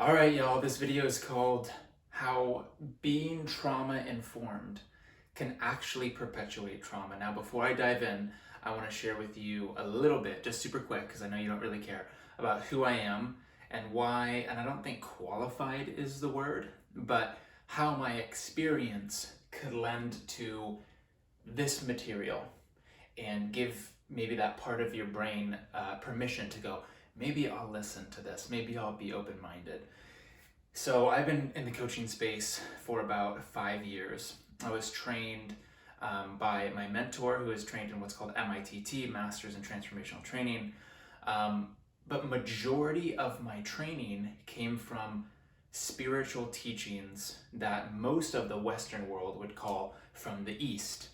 All right, y'all, this video is called How Being Trauma Informed Can Actually Perpetuate Trauma. Now, before I dive in, I want to share with you a little bit, just super quick, because I know you don't really care, about who I am and why, and I don't think qualified is the word, but how my experience could lend to this material and give maybe that part of your brain permission to go, maybe I'll listen to this, maybe I'll be open-minded. So I've been in the coaching space for about 5 years. I was trained by my mentor, who is trained in what's called MITT, Masters in Transformational Training. But majority of my training came from spiritual teachings that most of the Western world would call from the East.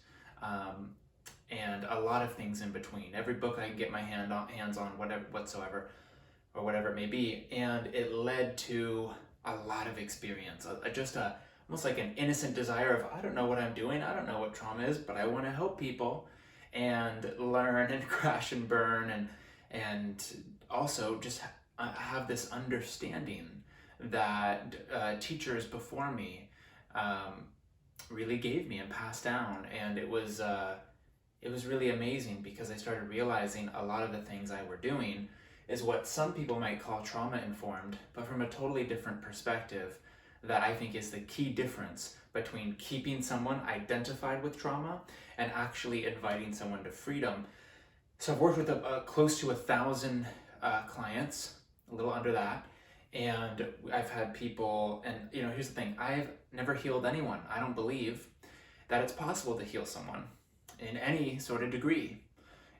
And a lot of things in between. Every book I can get my hands on, whatever whatsoever, or whatever it may be, and it led to a lot of experience. Almost like an innocent desire of, I don't know what I'm doing, I don't know what trauma is, but I want to help people and learn and crash and burn and also just have this understanding that teachers before me really gave me and passed down, and it was really amazing because I started realizing a lot of the things I were doing is what some people might call trauma informed, but from a totally different perspective that I think is the key difference between keeping someone identified with trauma and actually inviting someone to freedom. So I've worked with close to 1,000 clients, a little under that, and I've had people, and here's the thing, I've never healed anyone. I don't believe that it's possible to heal someone in any sort of degree,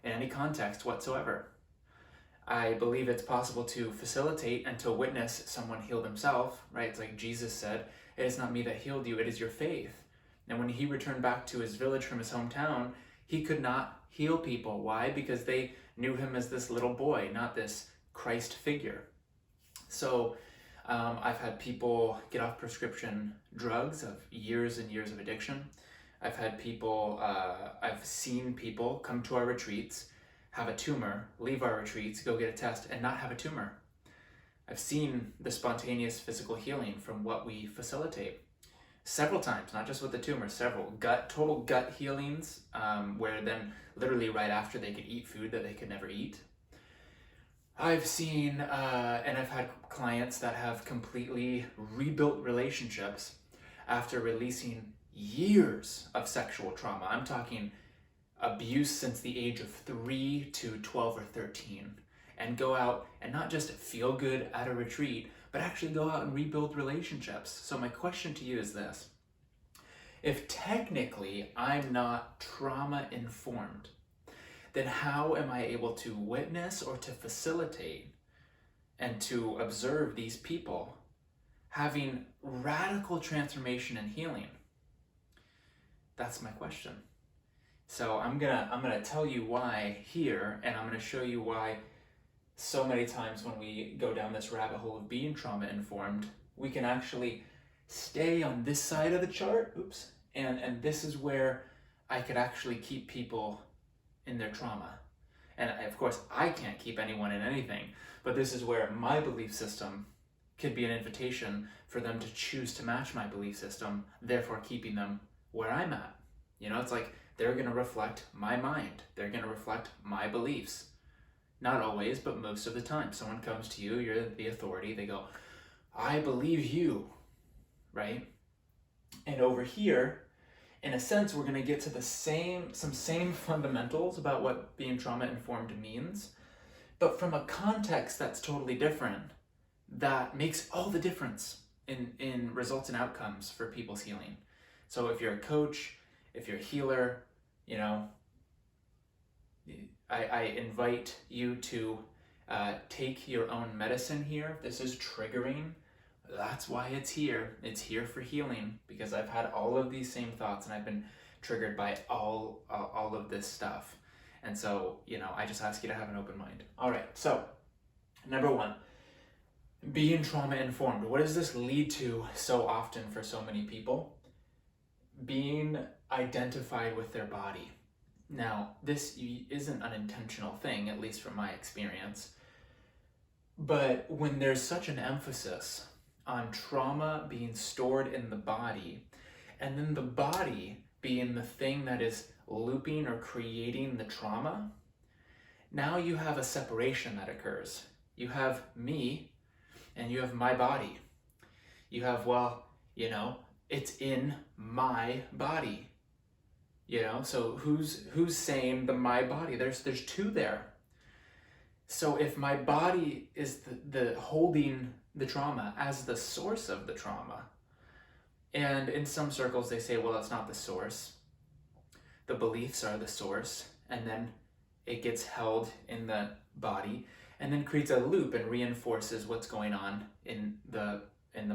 in any context whatsoever. I believe it's possible to facilitate and to witness someone heal themselves, right? It's like Jesus said, it is not me that healed you, it is your faith. And when he returned back to his village from his hometown, he could not heal people. Why? Because they knew him as this little boy, not this Christ figure. So I've had people get off prescription drugs of years and years of addiction. I've seen people come to our retreats, have a tumor, leave our retreats, go get a test, and not have a tumor. I've seen the spontaneous physical healing from what we facilitate several times, not just with the tumor, several total gut healings, where then literally right after they could eat food that they could never eat. I've seen, and I've had clients that have completely rebuilt relationships after releasing years of sexual trauma. I'm talking abuse since the age of 3 to 12 or 13, and go out and not just feel good at a retreat, but actually go out and rebuild relationships. So my question to you is this: if technically I'm not trauma informed, then how am I able to witness or to facilitate and to observe these people having radical transformation and healing? That's my question. So I'm gonna tell you why here, and I'm gonna show you why so many times when we go down this rabbit hole of being trauma informed, we can actually stay on this side of the chart, and this is where I could actually keep people in their trauma. And of course, I can't keep anyone in anything, but this is where my belief system could be an invitation for them to choose to match my belief system, therefore keeping them where I'm at. It's like they're going to reflect my mind. They're going to reflect my beliefs. Not always, but most of the time. Someone comes to you, you're the authority, they go, I believe you, right? And over here, in a sense, we're going to get to some same fundamentals about what being trauma-informed means, but from a context that's totally different, that makes all the difference in results and outcomes for people's healing. So if you're a coach, if you're a healer, I invite you to take your own medicine here. If this is triggering, that's why it's here. It's here for healing, because I've had all of these same thoughts and I've been triggered by all of this stuff. And so, I just ask you to have an open mind. All right, so number one, being trauma informed. What does this lead to so often for so many people? Being identified with their body. Now, this isn't an intentional thing, at least from my experience, but when there's such an emphasis on trauma being stored in the body, and then the body being the thing that is looping or creating the trauma, now you have a separation that occurs. You have me and you have my body. You have, well, it's in my body. So who's saying the my body? There's two there. So if my body is the holding the trauma as the source of the trauma, and in some circles they say, well, that's not the source. The beliefs are the source, and then it gets held in the body and then creates a loop and reinforces what's going on in the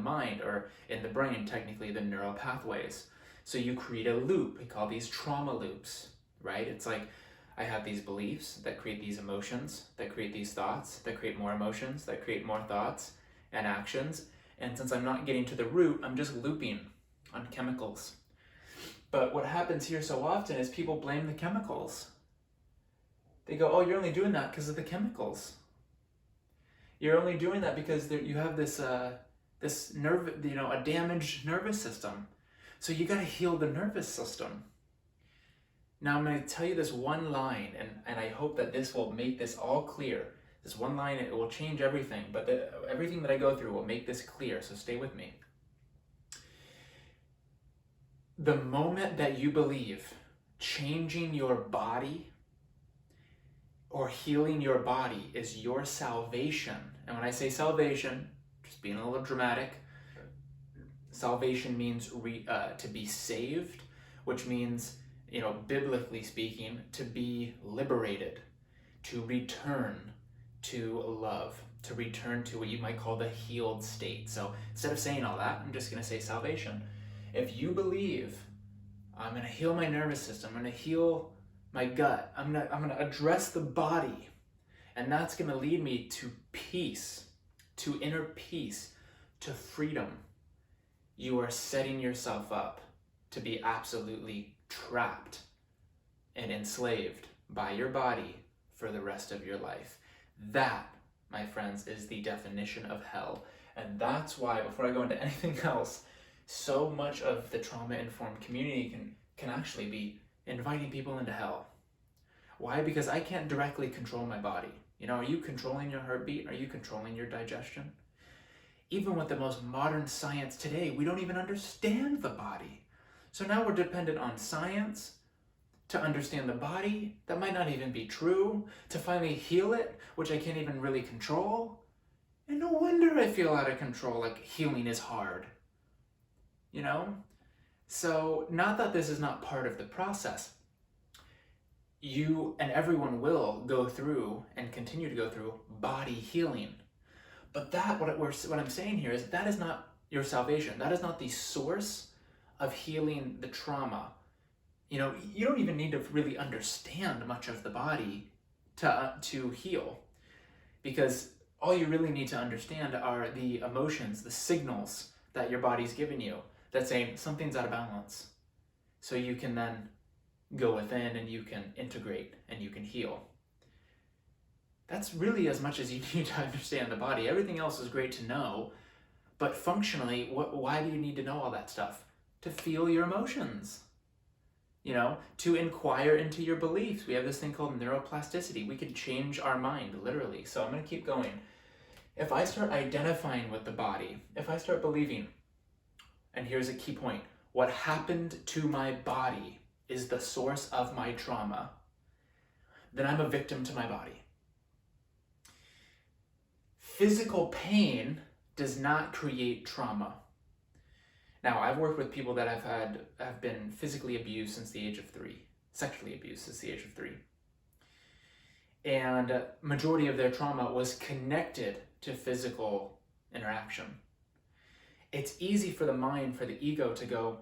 mind, or in the brain, technically the neural pathways. So you create a loop. We call these trauma loops, right? It's like I have these beliefs that create these emotions, that create these thoughts, that create more emotions, that create more thoughts and actions. And since I'm not getting to the root, I'm just looping on chemicals. But what happens here so often is people blame the chemicals. They go, oh, you're only doing that because of the chemicals. You're only doing that because you have this a damaged nervous system. So you got to heal the nervous system. Now I'm going to tell you this one line, and I hope that this will make this all clear. This one line, it will change everything, but everything that I go through will make this clear, so stay with me. The moment that you believe changing your body or healing your body is your salvation, and when I say salvation, just being a little dramatic, salvation means to be saved, which means, biblically speaking, to be liberated, to return to love, to return to what you might call the healed state. So instead of saying all that, I'm just going to say salvation. If you believe, I'm going to heal my nervous system, I'm going to heal my gut, I'm going to address the body, and that's going to lead me to peace, to inner peace, to freedom, you are setting yourself up to be absolutely trapped and enslaved by your body for the rest of your life. That, my friends, is the definition of hell. And that's why, before I go into anything else, so much of the trauma-informed community can actually be inviting people into hell. Why? Because I can't directly control my body. Are you controlling your heartbeat? Are you controlling your digestion? Even with the most modern science today, we don't even understand the body. So now we're dependent on science to understand the body. That might not even be true. To finally heal it, which I can't even really control. And no wonder I feel out of control, like healing is hard. So not that this is not part of the process. You and everyone will go through and continue to go through body healing. But what I'm saying here is that is not your salvation. That is not the source of healing the trauma. You don't even need to really understand much of the body to heal, because all you really need to understand are the emotions, the signals that your body's giving you that's saying something's out of balance. So you can then go within and you can integrate and you can heal. That's really as much as you need to understand the body. Everything else is great to know, but functionally, why do you need to know all that stuff? To feel your emotions, to inquire into your beliefs. We have this thing called neuroplasticity. We can change our mind, literally. So I'm going to keep going. If I start identifying with the body, if I start believing, and here's a key point, what happened to my body is the source of my trauma, then I'm a victim to my body. Physical pain does not create trauma. Now, I've worked with people that have been physically abused since the age of 3, sexually abused since the age of 3. And majority of their trauma was connected to physical interaction. It's easy for the mind, for the ego to go,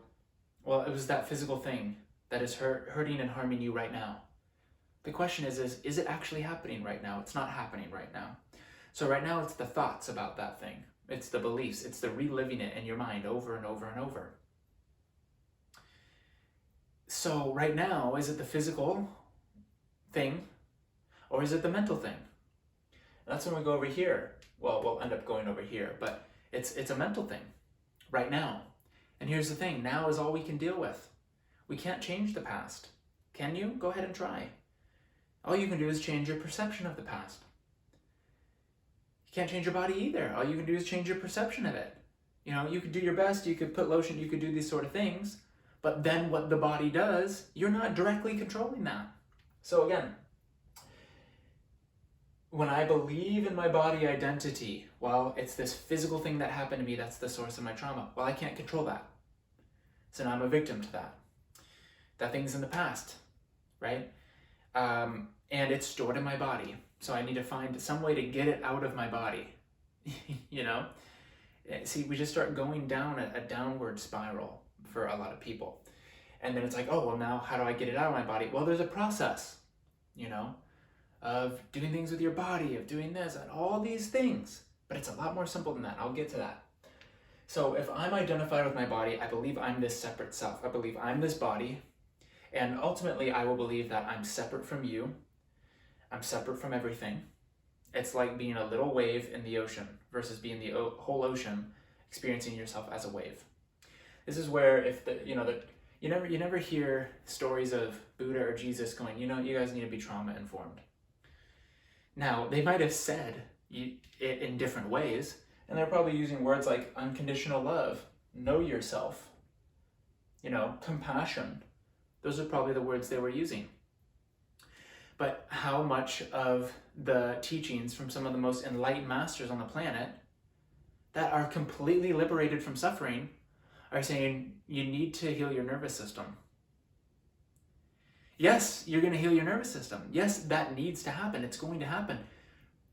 well, it was that physical thing that is hurting and harming you right now. The question is it actually happening right now? It's not happening right now. So right now it's the thoughts about that thing. It's the beliefs. It's the reliving it in your mind over and over and over. So right now, is it the physical thing or is it the mental thing? And that's when we go over here. Well, we'll end up going over here, but It's a mental thing right now. And here's the thing, now is all we can deal with. We can't change the past. Can you? Go ahead and try. All you can do is change your perception of the past. You can't change your body either. All you can do is change your perception of it. You know, you could do your best, you could put lotion, you could do these sort of things, but then what the body does, you're not directly controlling that. So again, when I believe in my body identity, well, it's this physical thing that happened to me that's the source of my trauma. Well, I can't control that. So now I'm a victim to that. That thing's in the past, right? And it's stored in my body. So I need to find some way to get it out of my body, you know? See, we just start going down a downward spiral for a lot of people. And then it's like, oh, well, now how do I get it out of my body? Well, there's a process, you know, of doing things with your body, of doing this, and all these things. But it's a lot more simple than that. I'll get to that. So if I'm identified with my body, I believe I'm this separate self. I believe I'm this body. And ultimately, I will believe that I'm separate from you. I'm separate from everything. It's like being a little wave in the ocean versus being the whole ocean, experiencing yourself as a wave. This is where if you never hear stories of Buddha or Jesus going, you know, you guys need to be trauma informed. Now, they might have said it in different ways, and they're probably using words like unconditional love, know yourself, you know, compassion. Those are probably the words they were using. But how much of the teachings from some of the most enlightened masters on the planet that are completely liberated from suffering are saying you need to heal your nervous system? Yes, you're going to heal your nervous system. Yes, that needs to happen. It's going to happen.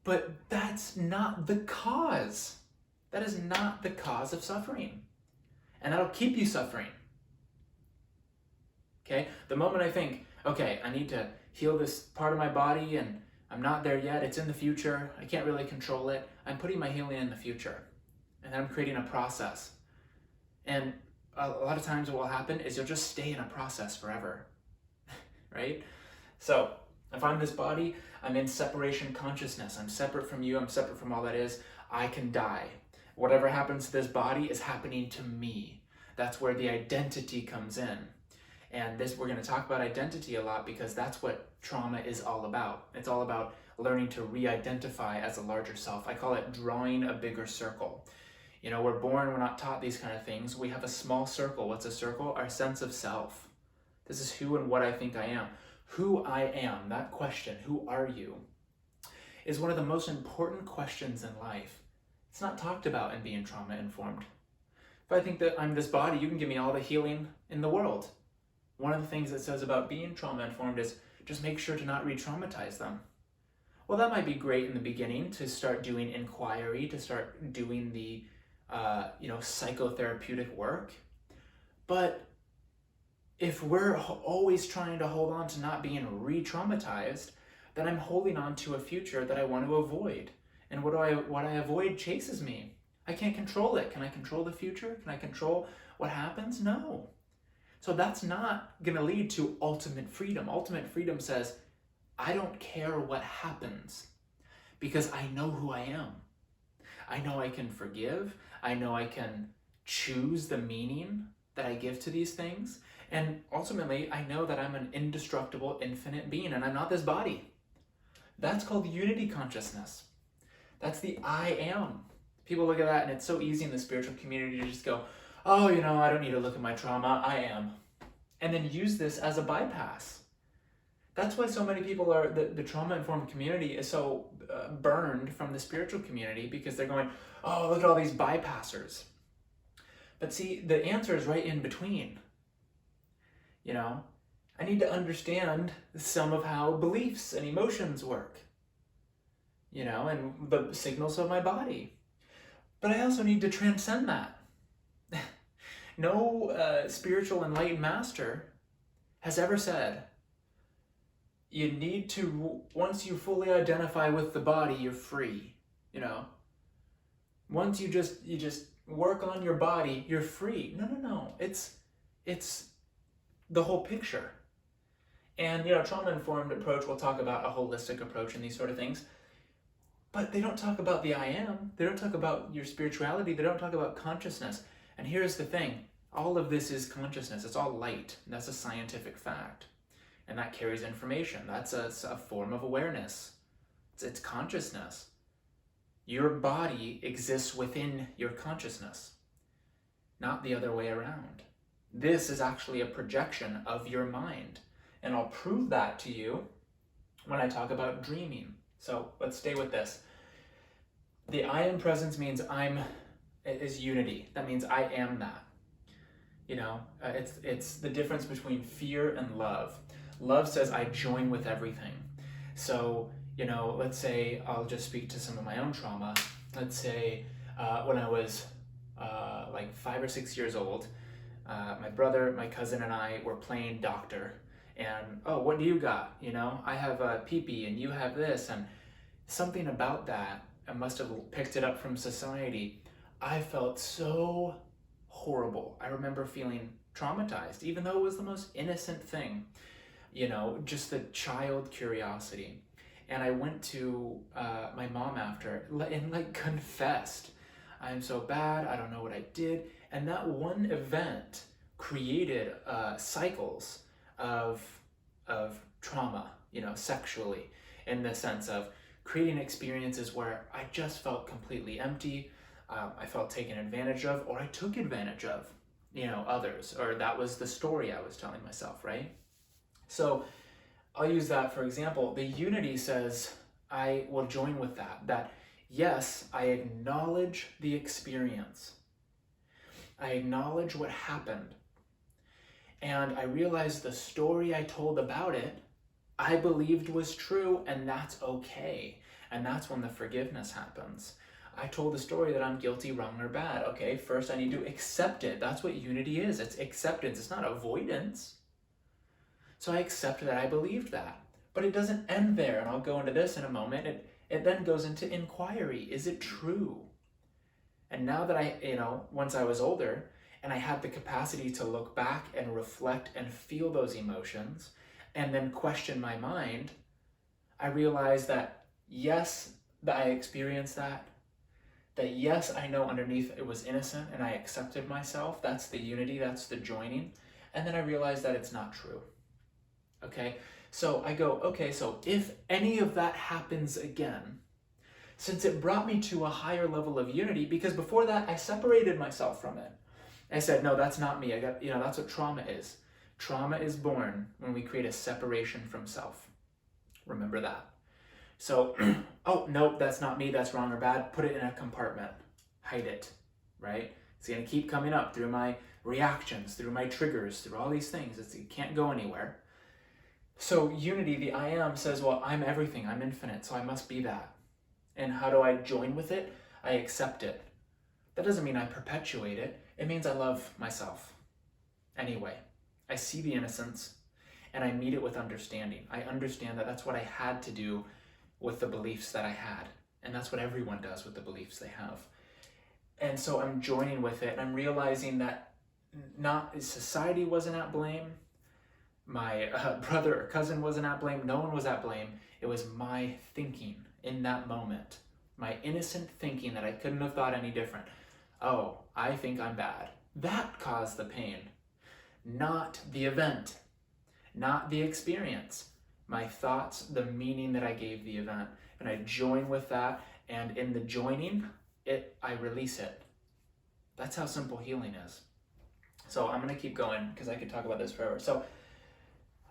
But that's not the cause. That is not the cause of suffering. And that'll keep you suffering. Okay? The moment I think, okay, I need to heal this part of my body and I'm not there yet, it's in the future, I can't really control it, I'm putting my healing in the future. And then I'm creating a process. And a lot of times what will happen is you'll just stay in a process forever. Right? So if I'm this body, I'm in separation consciousness. I'm separate from you. I'm separate from all that is. I can die. Whatever happens to this body is happening to me. That's where the identity comes in. And we're going to talk about identity a lot because that's what trauma is all about. It's all about learning to re-identify as a larger self. I call it drawing a bigger circle. You know, we're born, we're not taught these kind of things. We have a small circle. What's a circle? Our sense of self. This is who and what I think I am. Who I am, that question, who are you, is one of the most important questions in life. It's not talked about in being trauma informed. If I think that I'm this body, you can give me all the healing in the world. One of the things it says about being trauma informed is just make sure to not re-traumatize them. Well, that might be great in the beginning to start doing inquiry, to start doing the psychotherapeutic work. But if we're always trying to hold on to not being re-traumatized, then I'm holding on to a future that I want to avoid. And what I avoid chases me. I can't control it. Can I control the future? Can I control what happens? No. So that's not going to lead to ultimate freedom. Ultimate freedom says, I don't care what happens because I know who I am. I know I can forgive. I know I can choose the meaning that I give to these things. And ultimately, I know that I'm an indestructible, infinite being, and I'm not this body. That's called unity consciousness. That's the I am. People look at that, and it's so easy in the spiritual community to just go, oh, I don't need to look at my trauma, I am. And then use this as a bypass. That's why so many people the trauma-informed community is so burned from the spiritual community because they're going, oh, look at all these bypassers. But see, the answer is right in between. I need to understand some of how beliefs and emotions work, and the signals of my body. But I also need to transcend that. No spiritual enlightened master has ever said, you need to, once you fully identify with the body, you're free, Once you just work on your body, you're free. No. It's the whole picture. And, trauma-informed approach, we'll talk about a holistic approach and these sort of things. But they don't talk about the I am. They don't talk about your spirituality. They don't talk about consciousness. And here's the thing. All of this is consciousness. It's all light. That's a scientific fact. And that carries information. That's a form of awareness. It's consciousness. Your body exists within your consciousness, not the other way around. This is actually a projection of your mind. And I'll prove that to you when I talk about dreaming. So let's stay with this. The I am presence means is unity. That means I am that. It's the difference between fear and love. Love says I join with everything. So, let's say I'll just speak to some of my own trauma. Let's say when I was like 5 or 6 years old, my brother, my cousin, and I were playing doctor. And, oh, what do you got? I have a pee-pee and you have this. And something about that, I must have picked it up from society. I felt so horrible. I remember feeling traumatized, even though it was the most innocent thing, just the child curiosity. And I went to my mom after and confessed, I'm so bad, I don't know what I did. And that one event created cycles of trauma, sexually, in the sense of creating experiences where I just felt completely empty. I felt taken advantage of, or I took advantage of, others, or that was the story I was telling myself, right? So I'll use that for example. The unity says I will join with that yes, I acknowledge the experience. I acknowledge what happened. And I realized the story I told about it, I believed was true, and that's okay. And that's when the forgiveness happens. I told the story that I'm guilty, wrong, or bad. Okay, first I need to accept it. That's what unity is. It's acceptance. It's not avoidance. So I accept that I believed that. But it doesn't end there, and I'll go into this in a moment. It then goes into inquiry. Is it true? And now that once I was older, and I had the capacity to look back and reflect and feel those emotions, and then question my mind, I realized that yes, that I experienced that yes, I know underneath it was innocent and I accepted myself. That's the unity, that's the joining. And then I realized that it's not true. Okay, so I go, okay, so if any of that happens again, since it brought me to a higher level of unity, because before that I separated myself from it. I said, no, that's not me. That's what trauma is. Trauma is born when we create a separation from self. Remember that. So, oh, nope, that's not me, that's wrong or bad. Put it in a compartment. Hide it, right? It's going to keep coming up through my reactions, through my triggers, through all these things. It can't go anywhere. So unity, the I am, says, well, I'm everything, I'm infinite, so I must be that. And how do I join with it? I accept it. That doesn't mean I perpetuate it. It means I love myself. Anyway, I see the innocence and I meet it with understanding. I understand that that's what I had to do with the beliefs that I had. And that's what everyone does with the beliefs they have. And so I'm joining with it, and I'm realizing that not society wasn't at blame, my brother or cousin wasn't at blame, no one was at blame. It was my thinking in that moment, my innocent thinking that I couldn't have thought any different. Oh, I think I'm bad. That caused the pain, not the event, not the experience. My thoughts, the meaning that I gave the event, and I join with that, and in the joining, I release it. That's how simple healing is. So I'm going to keep going because I could talk about this forever. So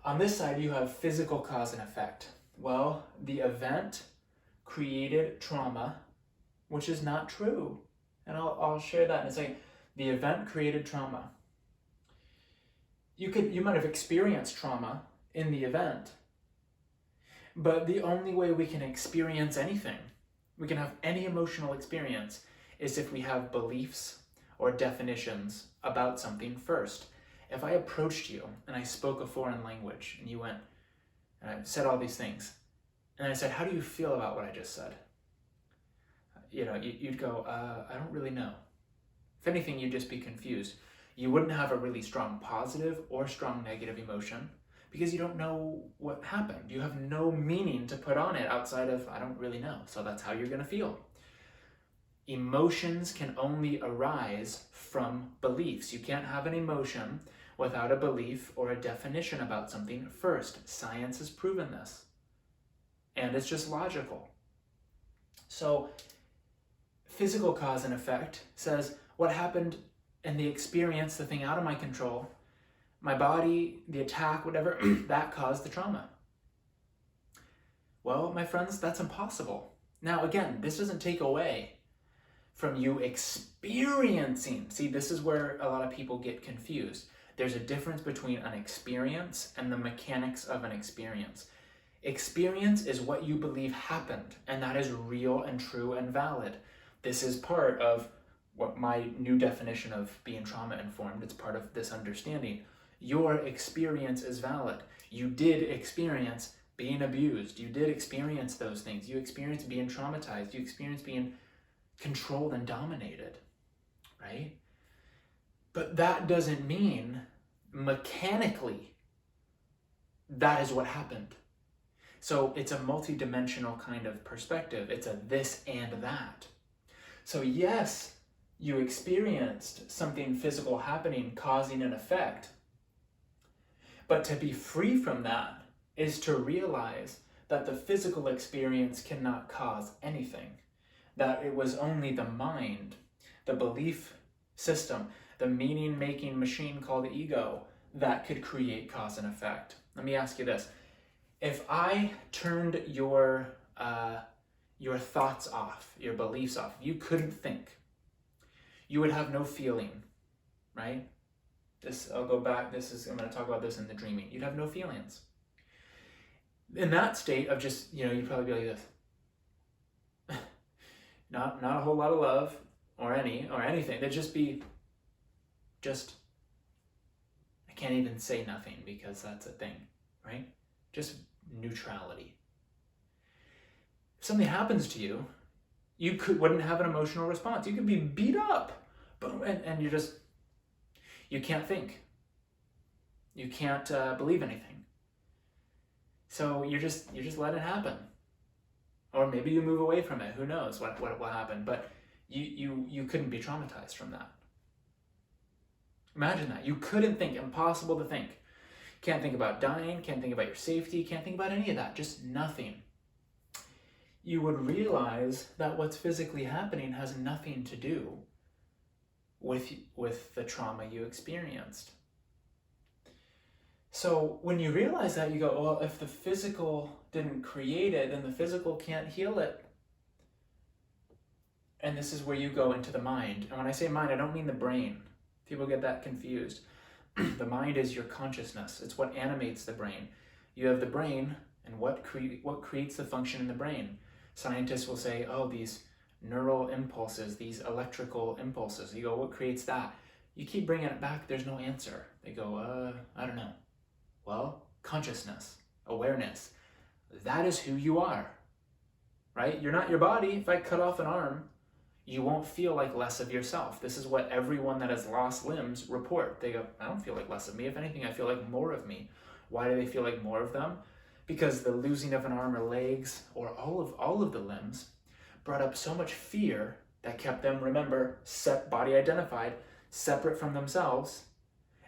on this side, you have physical cause and effect. Well, the event created trauma, which is not true. And I'll share that in a second. The event created trauma. You might have experienced trauma in the event, but the only way we can experience anything, we can have any emotional experience, is if we have beliefs or definitions about something first. If I approached you and I spoke a foreign language and you went, and I said all these things, and I said, how do you feel about what I just said? You'd go, I don't really know. If anything, you'd just be confused. You wouldn't have a really strong positive or strong negative emotion because you don't know what happened. You have no meaning to put on it outside of, I don't really know. So that's how you're going to feel. Emotions can only arise from beliefs. You can't have an emotion without a belief or a definition about something first. Science has proven this. And it's just logical. So physical cause and effect says what happened in the experience, the thing out of my control, my body, the attack, whatever, that caused the trauma. Well, my friends, that's impossible. Now, again, this doesn't take away from you experiencing. See, this is where a lot of people get confused. There's a difference between an experience and the mechanics of an experience. Experience is what you believe happened, and that is real and true and valid. This is part of what my new definition of being trauma-informed, it's part of this understanding. Your experience is valid. You did experience being abused. You did experience those things. You experienced being traumatized. You experienced being controlled and dominated, right? But that doesn't mean mechanically that is what happened. So it's a multidimensional kind of perspective. It's a this and that. So yes, you experienced something physical happening, causing an effect. But to be free from that is to realize that the physical experience cannot cause anything. That it was only the mind, the belief system, the meaning-making machine called the ego that could create cause and effect. Let me ask you this. If I turned your thoughts off, your beliefs off, you couldn't think, you would have no feeling, right? I'll go back, I'm going to talk about this in the dreaming. You'd have no feelings. In that state of just, you'd probably be like this. Not a whole lot of love or anything. They'd just be, I can't even say nothing because that's a thing, right? Just neutrality. If something happens to you, you wouldn't have an emotional response. You could be beat up, and you can't think. You can't believe anything. So you just let it happen. Or maybe you move away from it. Who knows what will happen? But you couldn't be traumatized from that. Imagine that. You couldn't think. Impossible to think. Can't think about dying. Can't think about your safety. Can't think about any of that. Just nothing. You would realize that what's physically happening has nothing to do with the trauma you experienced. So when you realize that, you go, well, if the physical didn't create it, then the physical can't heal it. And this is where you go into the mind. And when I say mind, I don't mean the brain. People get that confused. The mind is your consciousness. It's what animates the brain. You have the brain, and what creates the function in the brain? Scientists will say, oh, these neural impulses, these electrical impulses. You go, what creates that? You keep bringing it back, there's no answer. They go, I don't know. Well, consciousness, awareness. That is who you are, right? You're not your body. If I cut off an arm, you won't feel like less of yourself. This is what everyone that has lost limbs report. They go, I don't feel like less of me. If anything, I feel like more of me. Why do they feel like more of them? Because the losing of an arm or legs or all of the limbs brought up so much fear that kept them, remember, body identified, separate from themselves.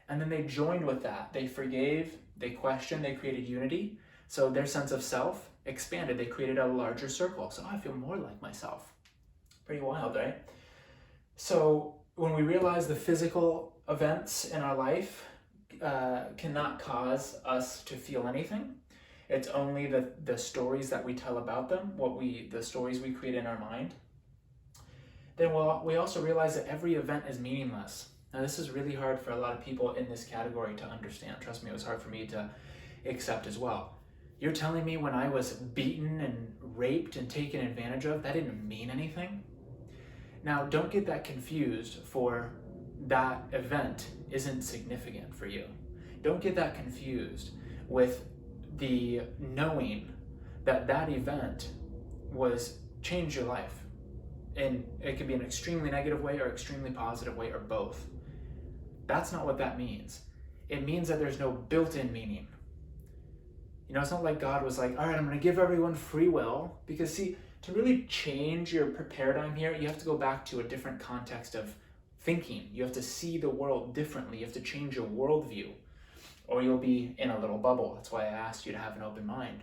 And then they joined with that. They forgave, they questioned, they created unity. So their sense of self expanded. They created a larger circle. So I feel more like myself. Pretty wild, right? So when we realize the physical events in our life cannot cause us to feel anything, it's only the stories that we tell about them, the stories we create in our mind. Then we also realize that every event is meaningless. Now this is really hard for a lot of people in this category to understand. Trust me, it was hard for me to accept as well. You're telling me when I was beaten and raped and taken advantage of, that didn't mean anything? Now don't get that confused for that event isn't significant for you. Don't get that confused with the knowing that that event changed your life. And it could be an extremely negative way or extremely positive way or both. That's not what that means. It means that there's no built-in meaning. It's not like God was like, all right, I'm going to give everyone free will. Because see, to really change your paradigm here, you have to go back to a different context of thinking. You have to see the world differently. You have to change your worldview, or you'll be in a little bubble. That's why I asked you to have an open mind.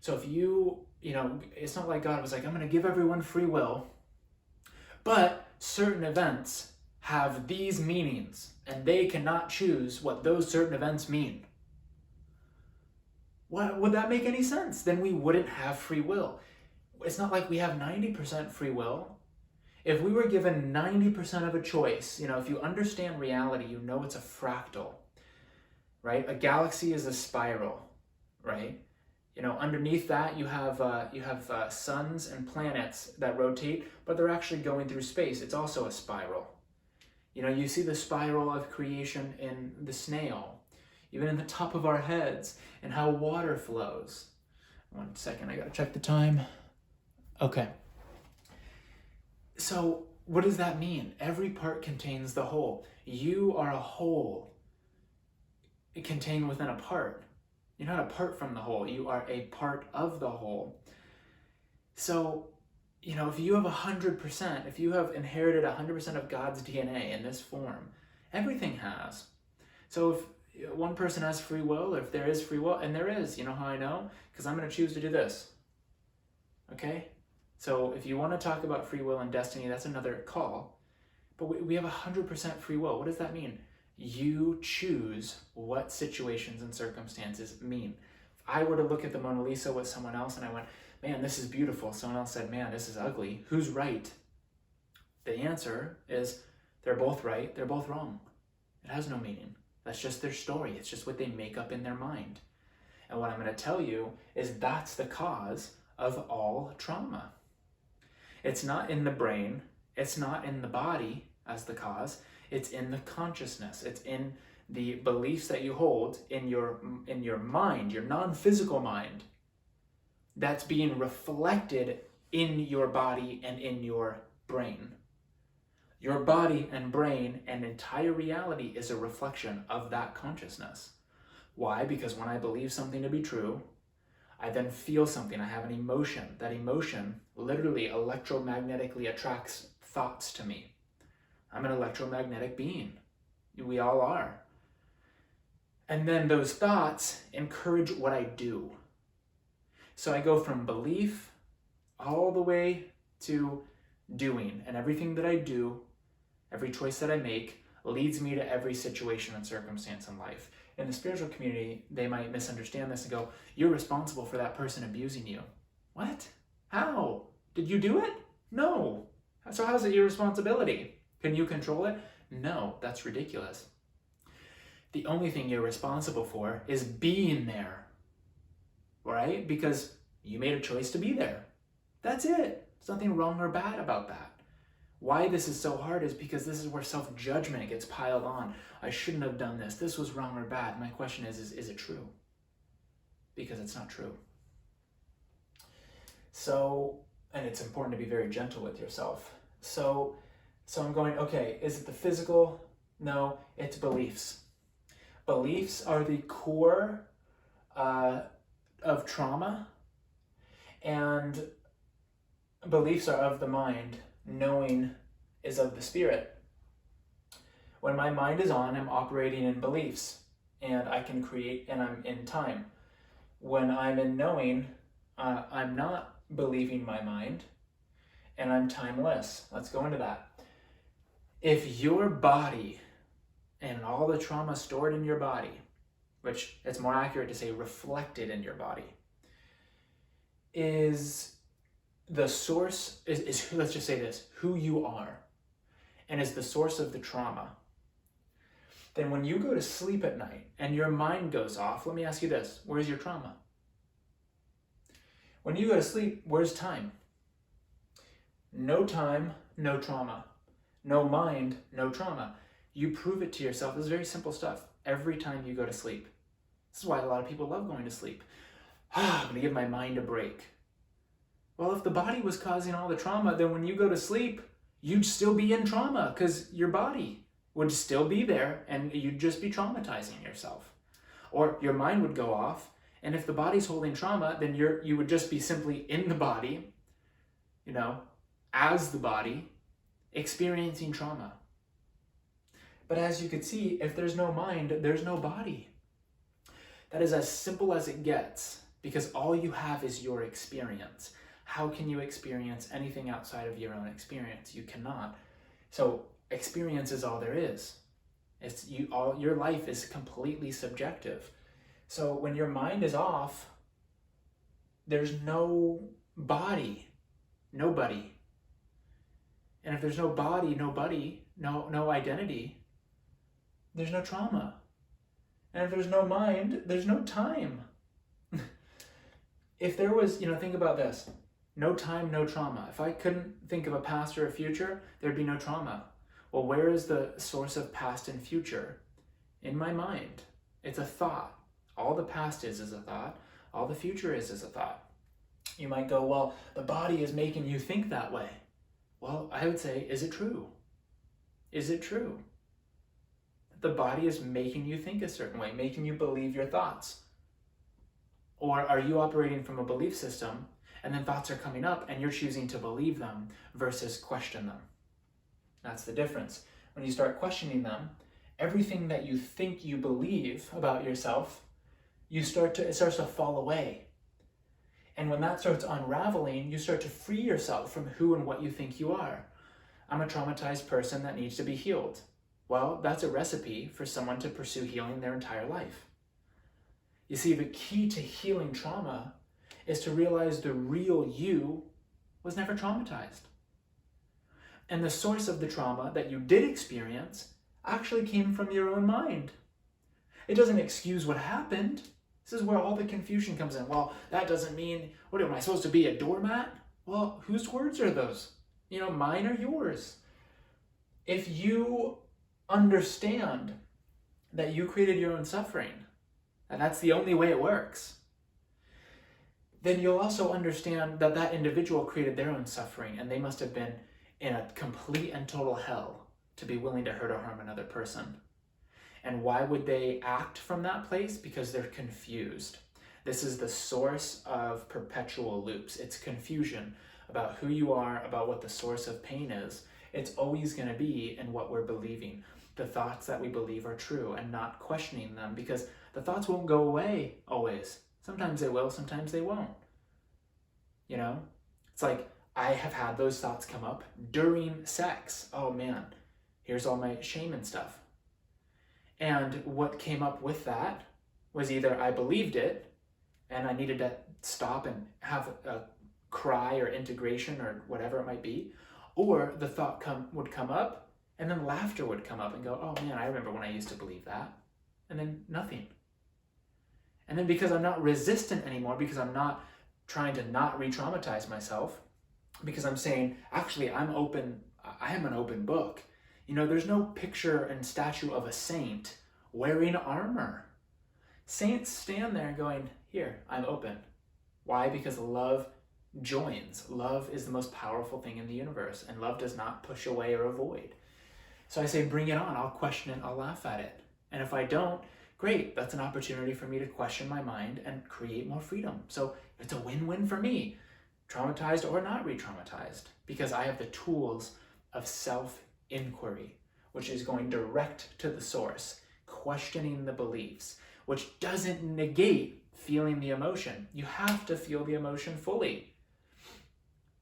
So if it's not like God was like, I'm going to give everyone free will, but certain events have these meanings, and they cannot choose what those certain events mean. Would that make any sense? Then we wouldn't have free will. It's not like we have 90% free will. If we were given 90% of a choice, if you understand reality, it's a fractal, right? A galaxy is a spiral, right? Underneath that you have suns and planets that rotate, but they're actually going through space. It's also a spiral. You see the spiral of creation in the snail, even in the top of our heads, and how water flows. 1 second, I gotta check the time. Okay. So what does that mean? Every part contains the whole. You are a whole contained within a part. You're not apart from the whole. You are a part of the whole. So, if you have 100%, if you have inherited 100% of God's DNA in this form, everything has. So if one person has free will, or if there is free will, and there is, you know how I know? Because I'm going to choose to do this. Okay? So if you want to talk about free will and destiny, that's another call. But we have 100% free will. What does that mean? You choose what situations and circumstances mean. If I were to look at the Mona Lisa with someone else and I went, man, this is beautiful. Someone else said, man, this is ugly. Who's right? The answer is they're both right, they're both wrong. It has no meaning. That's just their story. It's just what they make up in their mind. And what I'm going to tell you is that's the cause of all trauma. It's not in the brain. It's not in the body as the cause. It's in the consciousness. It's in the beliefs that you hold in your mind, your non-physical mind, that's being reflected in your body and in your brain. Your body and brain and entire reality is a reflection of that consciousness. Why? Because when I believe something to be true, I then feel something. I have an emotion. That emotion literally electromagnetically attracts thoughts to me. I'm an electromagnetic being. We all are. And then those thoughts encourage what I do. So I go from belief all the way to doing. And everything that I do, every choice that I make, leads me to every situation and circumstance in life. In the spiritual community, they might misunderstand this and go, you're responsible for that person abusing you. What? How? Did you do it? No. So how's it your responsibility? Can you control it? No, that's ridiculous. The only thing you're responsible for is being there, right? Because you made a choice to be there. That's it. There's nothing wrong or bad about that. Why this is so hard is because this is where self-judgment gets piled on. I shouldn't have done this. This was wrong or bad. My question is it true? Because it's not true. So, and it's important to be very gentle with yourself. So I'm going, okay, is it the physical? No, it's beliefs. Beliefs are the core of trauma, and beliefs are of the mind. Knowing is of the spirit. When my mind is on, I'm operating in beliefs, and I can create, and I'm in time. When I'm in knowing, I'm not believing my mind, and I'm timeless. Let's go into that. If your body and all the trauma stored in your body, which it's more accurate to say reflected in your body, is the source, is let's just say this, who you are, and is the source of the trauma, then when you go to sleep at night and your mind goes off, let me ask you this, where's your trauma? When you go to sleep, where's time? No time, no trauma. No mind, no trauma. You prove it to yourself. This is very simple stuff. Every time you go to sleep. This is why a lot of people love going to sleep. I'm going to give my mind a break. Well, if the body was causing all the trauma, then when you go to sleep, you'd still be in trauma because your body would still be there and you'd just be traumatizing yourself. Or your mind would go off And if the body's holding trauma, then you would just be simply in the body, as the body, experiencing trauma. But as you could see, if there's no mind, there's no body. That is as simple as it gets, because all you have is your experience. How can you experience anything outside of your own experience? You cannot. So experience is all there is. Your life is completely subjective. So when your mind is off, there's no body, nobody. And if there's no body, nobody, no identity, there's no trauma. And if there's no mind, there's no time. If there was, think about this, no time, no trauma. If I couldn't think of a past or a future, there'd be no trauma. Well, where is the source of past and future? In my mind. It's a thought. All the past is a thought. All the future is a thought. You might go, well, the body is making you think that way. Well, I would say, is it true? Is it true? The body is making you think a certain way, making you believe your thoughts. Or are you operating from a belief system and then thoughts are coming up and you're choosing to believe them versus question them? That's the difference. When you start questioning them, everything that you think you believe about yourself, it starts to fall away. And when that starts unraveling, you start to free yourself from who and what you think you are. I'm a traumatized person that needs to be healed. Well, that's a recipe for someone to pursue healing their entire life. You see, the key to healing trauma is to realize the real you was never traumatized. And the source of the trauma that you did experience actually came from your own mind. It doesn't excuse what happened. This is where all the confusion comes in. Well, that doesn't mean, what am I supposed to be, a doormat? Well, whose words are those? Mine or yours? If you understand that you created your own suffering, and that's the only way it works, then you'll also understand that that individual created their own suffering, and they must have been in a complete and total hell to be willing to hurt or harm another person. And why would they act from that place? Because they're confused. This is the source of perpetual loops. It's confusion about who you are, about what the source of pain is. It's always going to be in what we're believing. The thoughts that we believe are true, and not questioning them, because the thoughts won't go away always. Sometimes they will, sometimes they won't. It's like, I have had those thoughts come up during sex. Oh man, here's all my shame and stuff. And what came up with that was either I believed it and I needed to stop and have a cry or integration or whatever it might be, or the thought would come up and then laughter would come up and go, oh man, I remember when I used to believe that, and then nothing. And then because I'm not resistant anymore, because I'm not trying to not re-traumatize myself, because I'm saying, actually, I'm open, I am an open book. There's no picture and statue of a saint wearing armor. Saints stand there going, here, I'm open. Why? Because love joins. Love is the most powerful thing in the universe, and love does not push away or avoid. So I say, bring it on. I'll question it. I'll laugh at it. And if I don't, great. That's an opportunity for me to question my mind and create more freedom. So it's a win-win for me, traumatized or not re-traumatized, because I have the tools of self-inquiry, which is going direct to the source, questioning the beliefs, which doesn't negate feeling the emotion. You have to feel the emotion fully,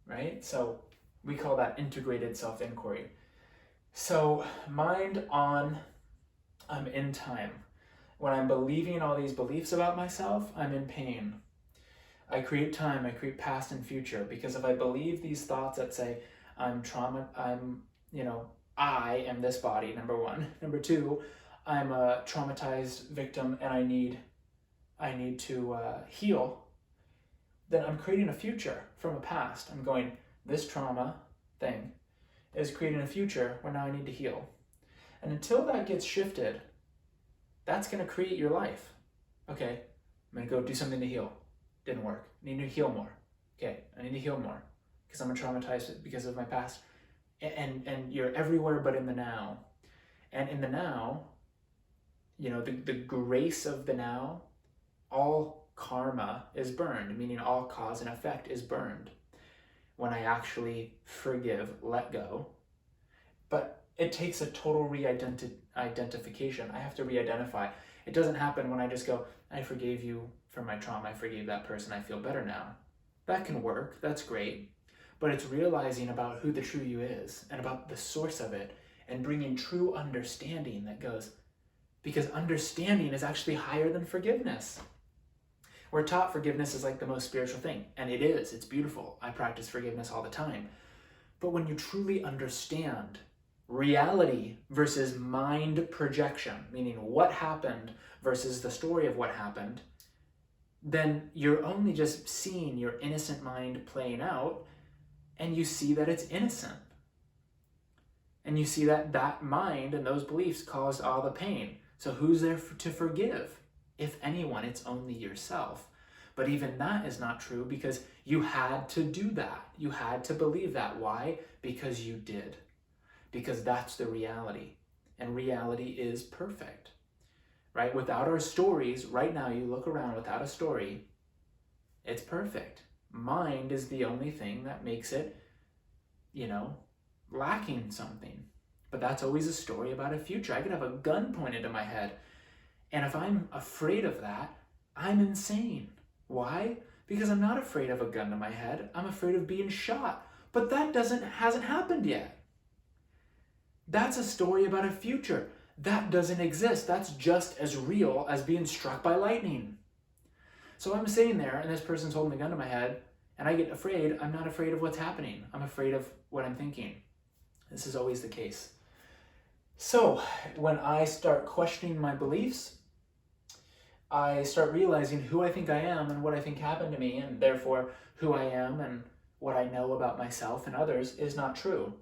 right? So we call that integrated self-inquiry. So mind on, I'm in time. When I'm believing all these beliefs about myself, I'm in pain. I create time, I create past and future, because if I believe these thoughts that say I am this body, number one. Number two, I'm a traumatized victim and I need to heal, then I'm creating a future from a past. I'm going, this trauma thing is creating a future where now I need to heal. And until that gets shifted, that's going to create your life. Okay, I'm going to go do something to heal. Didn't work. I need to heal more. Okay, I need to heal more because I'm traumatized because of my past. And you're everywhere but in the now. And in the now, the grace of the now, all karma is burned, meaning all cause and effect is burned when I actually forgive, let go. But it takes a total re-identification. I have to re-identify. It doesn't happen when I just go, I forgave you for my trauma, I forgave that person, I feel better now. That can work, that's great. But it's realizing about who the true you is and about the source of it and bringing true understanding that goes, because understanding is actually higher than forgiveness. We're taught forgiveness is like the most spiritual thing, and it is, it's beautiful. I practice forgiveness all the time. But when you truly understand reality versus mind projection, meaning what happened versus the story of what happened, then you're only just seeing your innocent mind playing out, and you see that it's innocent. And you see that that mind and those beliefs caused all the pain. So who's there to forgive? If anyone, it's only yourself. But even that is not true because you had to do that. You had to believe that. Why? Because you did. Because that's the reality. And reality is perfect. Right? Without our stories, right now you look around without a story, it's perfect. Mind is the only thing that makes it, lacking something. But that's always a story about a future. I could have a gun pointed to my head. And if I'm afraid of that, I'm insane. Why? Because I'm not afraid of a gun to my head. I'm afraid of being shot. But that hasn't happened yet. That's a story about a future. That doesn't exist. That's just as real as being struck by lightning. So I'm sitting there and this person's holding a gun to my head and I get afraid. I'm not afraid of what's happening. I'm afraid of what I'm thinking. This is always the case. So when I start questioning my beliefs, I start realizing who I think I am and what I think happened to me, and therefore who I am and what I know about myself and others is not true.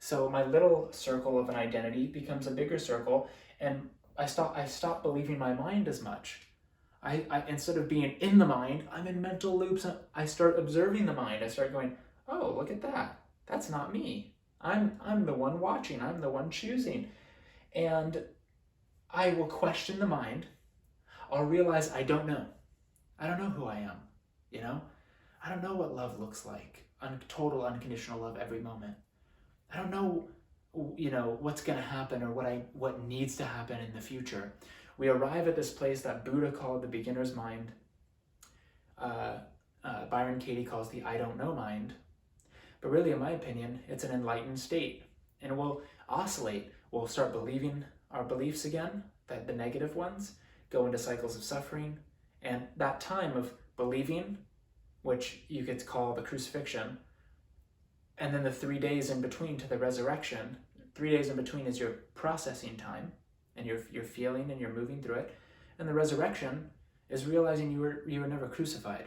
So my little circle of an identity becomes a bigger circle, and I stop believing my mind as much. I instead of being in the mind, I'm in mental loops. I start observing the mind. I start going, oh, look at that. That's not me. I'm the one watching. I'm the one choosing. And I will question the mind. I'll realize I don't know. I don't know who I am, I don't know what love looks like. Total unconditional love every moment. I don't know, what's going to happen or what needs to happen in the future. We arrive at this place that Buddha called the beginner's mind. Byron Katie calls the I don't know mind. But really, in my opinion, it's an enlightened state. And we'll oscillate. We'll start believing our beliefs again, that the negative ones, go into cycles of suffering. And that time of believing, which you could call the crucifixion, and then the 3 days in between to the resurrection, 3 days in between is your processing time, and you're feeling and you're moving through it. And the resurrection is realizing you were never crucified.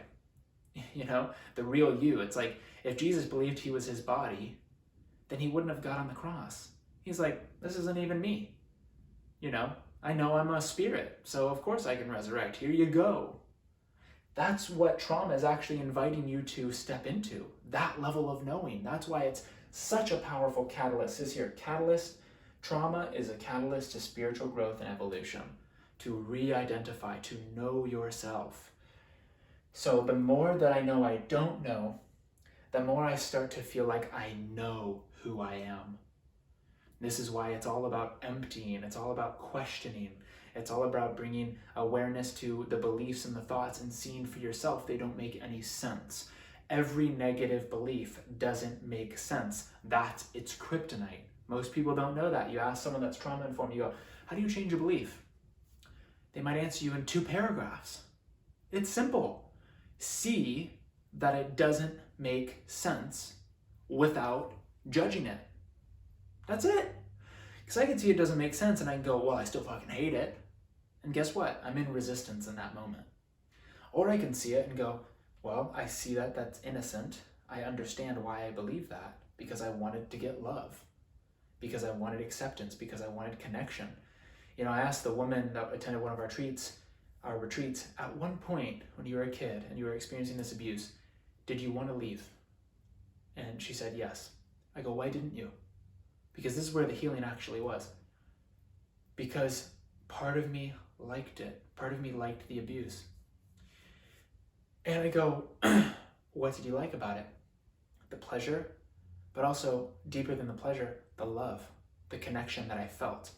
The real you. It's like if Jesus believed he was his body, then he wouldn't have got on the cross. He's like, this isn't even me. I know I'm a spirit, so of course I can resurrect. Here you go. That's what trauma is actually inviting you to step into, that level of knowing. That's why it's such a powerful catalyst. This here, catalyst, trauma is a catalyst to spiritual growth and evolution, to re-identify, to know yourself. So the more that I know I don't know, the more I start to feel like I know who I am. This is why it's all about emptying. It's all about questioning. It's all about bringing awareness to the beliefs and the thoughts and seeing for yourself they don't make any sense. Every negative belief doesn't make sense. That's its kryptonite. Most people don't know that. You ask someone that's trauma-informed, you go, how do you change a belief? They might answer you in 2 paragraphs. It's simple. See that it doesn't make sense without judging it. That's it. Because I can see it doesn't make sense and I can go, well, I still fucking hate it. And guess what? I'm in resistance in that moment. Or I can see it and go, well, I see that that's innocent. I understand why I believe that because I wanted to get love, because I wanted acceptance, because I wanted connection. I asked the woman that attended one of our retreats, at one point when you were a kid and you were experiencing this abuse, did you want to leave? And she said, yes. I go, why didn't you? Because this is where the healing actually was. Because part of me liked it. Part of me liked the abuse. And I go, what did you like about it? The pleasure, but also deeper than the pleasure, the love, the connection that I felt.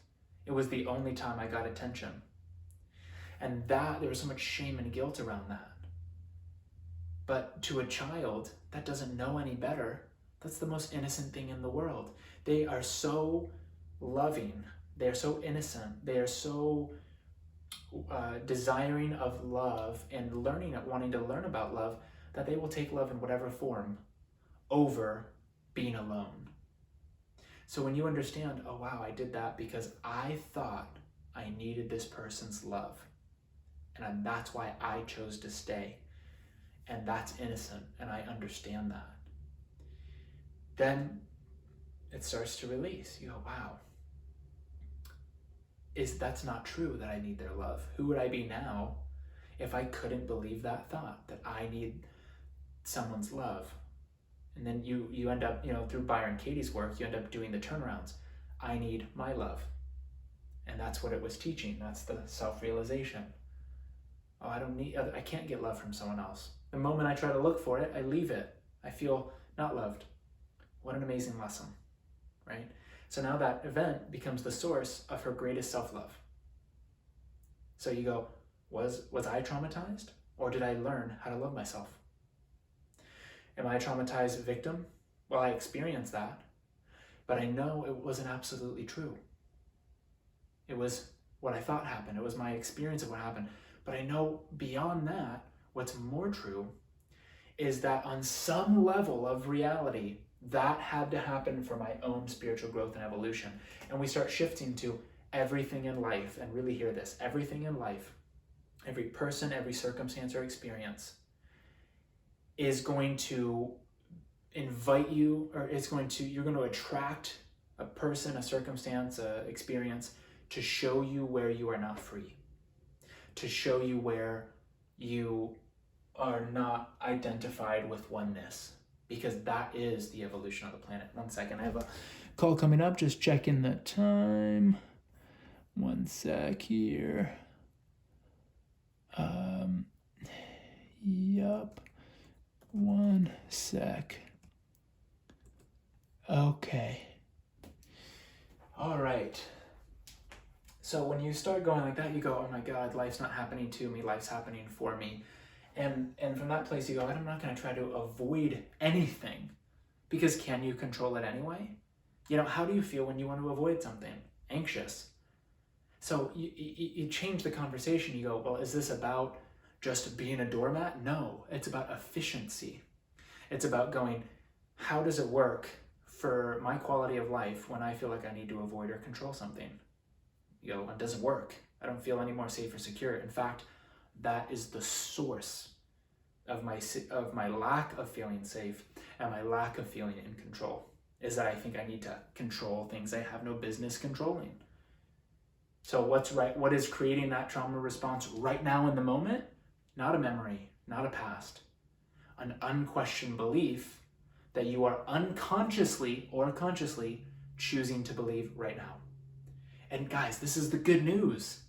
It was the only time I got attention. And that, there was so much shame and guilt around that. But to a child that doesn't know any better, that's the most innocent thing in the world. They are so loving. They are so innocent. They are so desiring of love and wanting to learn about love, that they will take love in whatever form over being alone. So when you understand, oh wow, I did that because I thought I needed this person's love, and that's why I chose to stay, and that's innocent, and I understand that, then it starts to release. You go, wow, that's not true that I need their love. Who would I be now if I couldn't believe that thought, that I need someone's love? And then you end up, through Byron Katie's work, you end up doing the turnarounds. I need my love. And that's what it was teaching. That's the self-realization. Oh, I can't get love from someone else. The moment I try to look for it, I leave it. I feel not loved. What an amazing lesson, right? So now that event becomes the source of her greatest self-love. So you go, was I traumatized? Or did I learn how to love myself? Am I a traumatized victim? Well, I experienced that, but I know it wasn't absolutely true. It was what I thought happened. It was my experience of what happened. But I know beyond that, what's more true is that on some level of reality, that had to happen for my own spiritual growth and evolution. And we start shifting to everything in life, and really hear this, everything in life, every person, every circumstance or experience is going to invite you, or you're going to attract a person, a circumstance, a experience to show you where you are not free, to show you where you are not identified with oneness, because that is the evolution of the planet. 1 second, I have a call coming up, just checking the time. 1 sec here. Yup. 1 sec. Okay. All right. So when you start going like that, you go, oh my God, life's not happening to me, life's happening for me. And from that place you go, I'm not going to try to avoid anything, because can you control it anyway? How do you feel when you want to avoid something? Anxious. So you change the conversation. You go, well, is this about just being a doormat? No, it's about efficiency. It's about going, how does it work for my quality of life when I feel like I need to avoid or control something? It doesn't work. I don't feel any more safe or secure. In fact, that is the source of my lack of feeling safe and my lack of feeling in control, is that I think I need to control things I have no business controlling. So what's right? What is creating that trauma response right now in the moment? Not a memory, not a past. An unquestioned belief that you are unconsciously or consciously choosing to believe right now. And guys, this is the good news,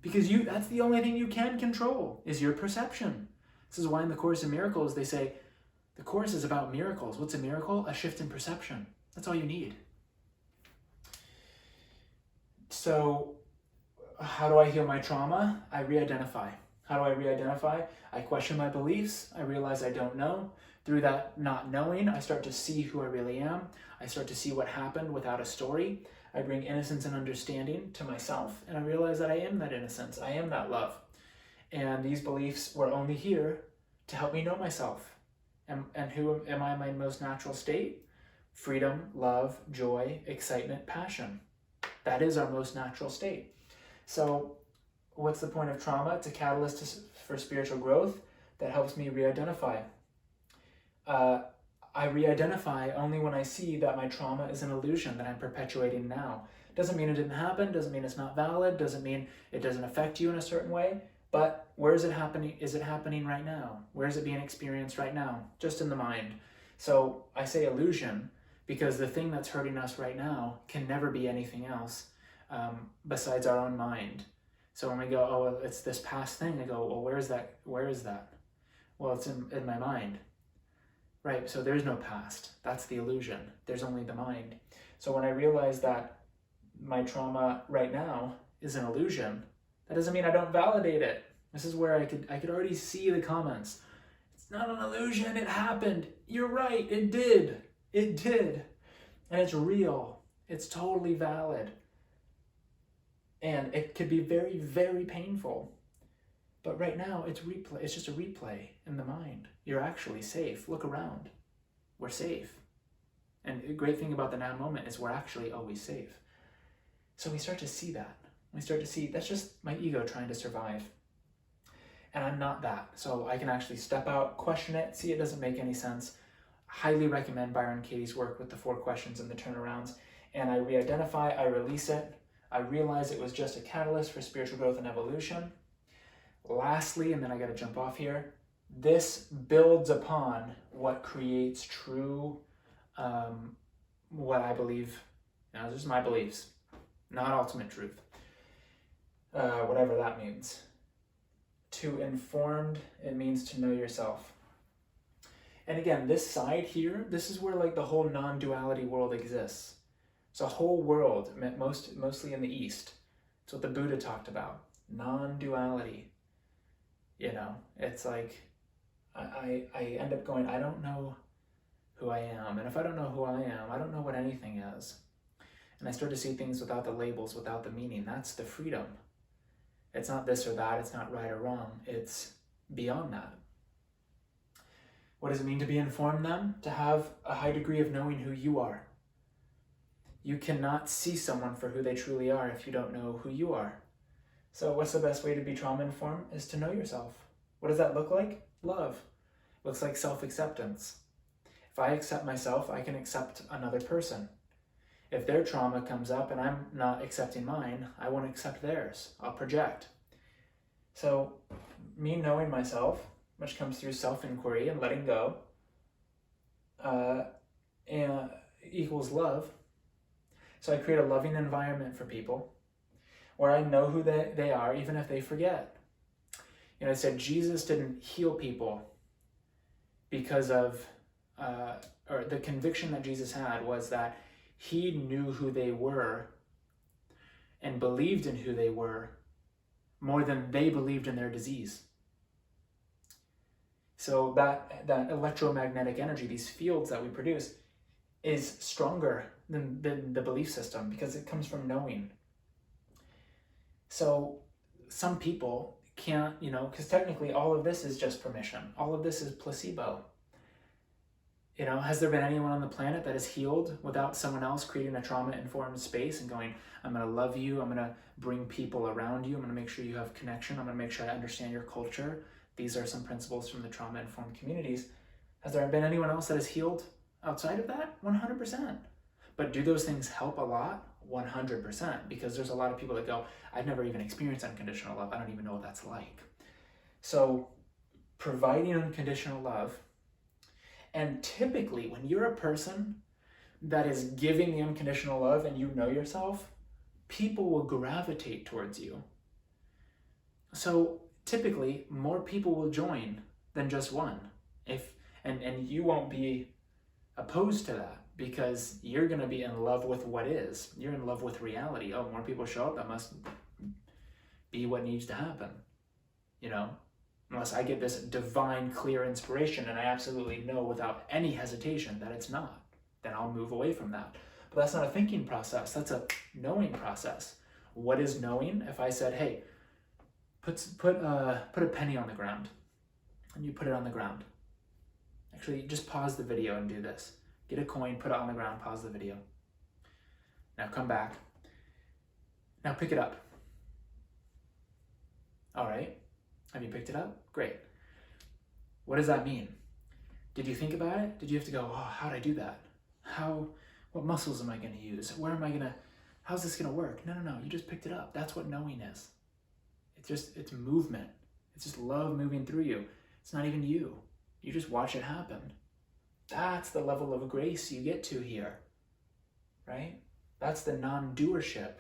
because that's the only thing you can control, is your perception. This is why in the Course in Miracles they say the Course is about miracles. What's a miracle? A shift in perception. That's all you need. So how do I heal my trauma? I re-identify. How do I re-identify? I question my beliefs. I realize I don't know. Through that not knowing, I start to see who I really am. I start to see what happened without a story. I bring innocence and understanding to myself, and I realize that I am that innocence. I am that love. And these beliefs were only here to help me know myself. And who am I in my most natural state? Freedom, love, joy, excitement, passion. That is our most natural state. So what's the point of trauma? It's a catalyst for spiritual growth that helps me re-identify. I re-identify only when I see that my trauma is an illusion that I'm perpetuating now. Doesn't mean it didn't happen, doesn't mean it's not valid, doesn't mean it doesn't affect you in a certain way, but where is it happening? Is it happening right now? Where is it being experienced right now? Just in the mind. So I say illusion because the thing that's hurting us right now can never be anything else besides our own mind. So when we go, oh, it's this past thing, I go, well, where is that? Where is that? Well, it's in my mind. Right, so there's no past. That's the illusion. There's only the mind. So when I realize that my trauma right now is an illusion, that doesn't mean I don't validate it. This is where I could already see the comments. It's not an illusion, it happened. You're right, it did. It did. And it's real. It's totally valid. And it could be very, very painful. But right now, it's replay. It's just a replay in the mind. You're actually safe. Look around. We're safe. And the great thing about the now moment is we're actually always safe. So we start to see that. We start to see that's just my ego trying to survive. And I'm not that. So I can actually step out, question it, see it doesn't make any sense. Highly recommend Byron Katie's work with the 4 questions and the turnarounds. And I re-identify, I release it. I realize it was just a catalyst for spiritual growth and evolution. Lastly, and then I got to jump off here, this builds upon what creates true, what I believe, now this is my beliefs, not ultimate truth, whatever that means. To informed, it means to know yourself. And again, this side here, this is where like the whole non-duality world exists. It's a whole world, mostly in the East. It's what the Buddha talked about, non-duality. You know, it's like, I end up going, I don't know who I am. And if I don't know who I am, I don't know what anything is. And I start to see things without the labels, without the meaning. That's the freedom. It's not this or that. It's not right or wrong. It's beyond that. What does it mean to be informed then? To have a high degree of knowing who you are. You cannot see someone for who they truly are if you don't know who you are. So what's the best way to be trauma informed? Is to know yourself. What does that look like? Love. Looks like self-acceptance. If I accept myself, I can accept another person. If their trauma comes up and I'm not accepting mine, I won't accept theirs. I'll project. So me knowing myself, which comes through self-inquiry and letting go, and equals love. So I create a loving environment for people where I know who they are, even if they forget. You know, I said Jesus didn't heal people because of, or the conviction that Jesus had was that he knew who they were and believed in who they were more than they believed in their disease. So that electromagnetic energy, these fields that we produce, is stronger than the belief system because it comes from knowing. So some people can't, you know, because technically all of this is just permission. All of this is placebo. You know, has there been anyone on the planet that is healed without someone else creating a trauma-informed space and going, I'm going to love you, I'm going to bring people around you, I'm going to make sure you have connection, I'm going to make sure I understand your culture. These are some principles from the trauma-informed communities. Has there been anyone else that is healed outside of that? 100%. But do those things help a lot? 100%. Because there's a lot of people that go, I've never even experienced unconditional love. I don't even know what that's like. So providing unconditional love, and typically when you're a person that is giving the unconditional love and you know yourself, people will gravitate towards you. So typically more people will join than just one. And you won't be opposed to that because you're going to be in love with what is. You're in love with reality. Oh, more people show up, that must be what needs to happen. You know, unless I get this divine, clear inspiration and I absolutely know without any hesitation that it's not, then I'll move away from that. But that's not a thinking process. That's a knowing process. What is knowing? If I said, hey, put a penny on the ground, and you put it on the ground. Actually, just pause the video and do this. Get a coin, put it on the ground, pause the video. Now come back. Now pick it up. All right. Have you picked it up? Great. What does that mean? Did you think about it? Did you have to go, oh, how'd I do that? What muscles am I going to use? How's this going to work? No. You just picked it up. That's what knowing is. It's movement. It's just love moving through you. It's not even you. You just watch it happen. That's the level of grace you get to here, right? That's the non-doership.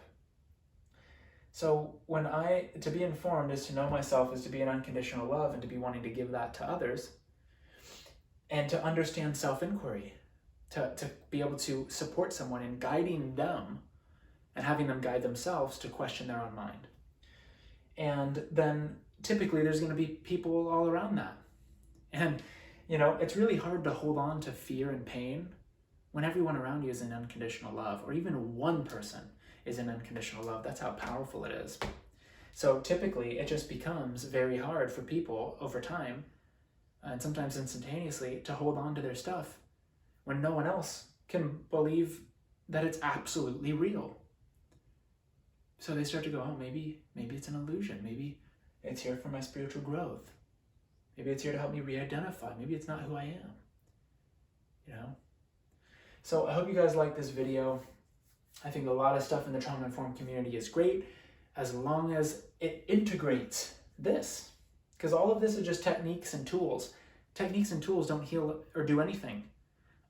So to be informed is to know myself, is to be in unconditional love and to be wanting to give that to others, and to understand self-inquiry, to be able to support someone in guiding them and having them guide themselves to question their own mind. And then typically there's going to be people all around that. And, it's really hard to hold on to fear and pain when everyone around you is in unconditional love, or even one person is in unconditional love. That's how powerful it is. So typically it just becomes very hard for people over time, and sometimes instantaneously, to hold on to their stuff when no one else can believe that it's absolutely real. So they start to go, oh, maybe it's an illusion. Maybe it's here for my spiritual growth. Maybe it's here to help me re-identify. Maybe it's not who I am. So I hope you guys like this video. I think a lot of stuff in the trauma-informed community is great as long as it integrates this. Because all of this is just techniques and tools. Techniques and tools don't heal or do anything.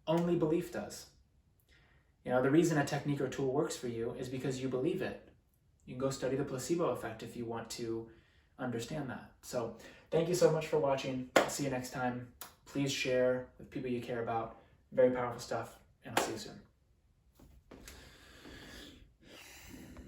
Only belief does. The reason a technique or tool works for you is because you believe it. You can go study the placebo effect if you want to understand that. So thank you so much for watching. I'll see you next time. Please share with people you care about. Very powerful stuff, and I'll see you soon.